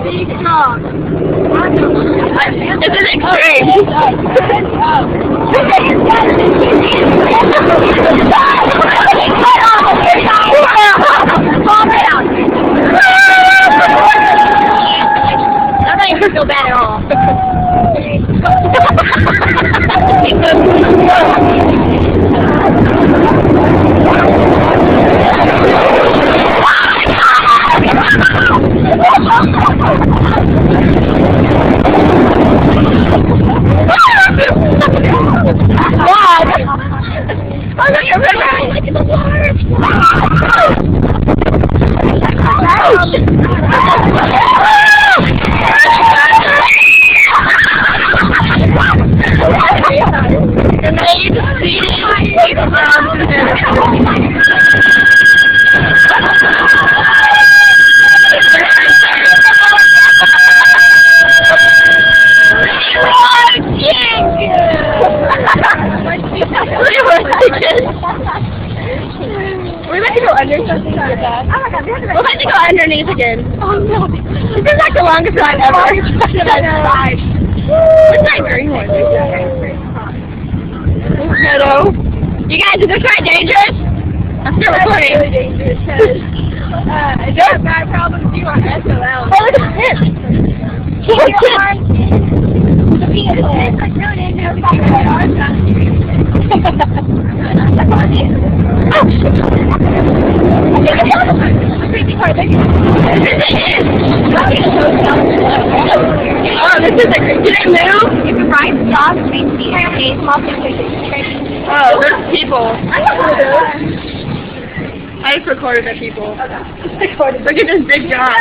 Big dog. This is extreme. That don't even feel bad at all. We're about to go under something to get that. Oh my God, We'll have to go underneath again. oh no. This is like the longest ride ever. It's like green one. Meadow. You guys, is this ride dangerous? I'm still recording. Really dangerous because I don't have bad problems due on S.O.L. Oh, look at this. It's like really dangerous. Oh, this is a great. Did it move? You can ride dogs, basically. Oh, there's people. I just recorded the people. Look at this big dog.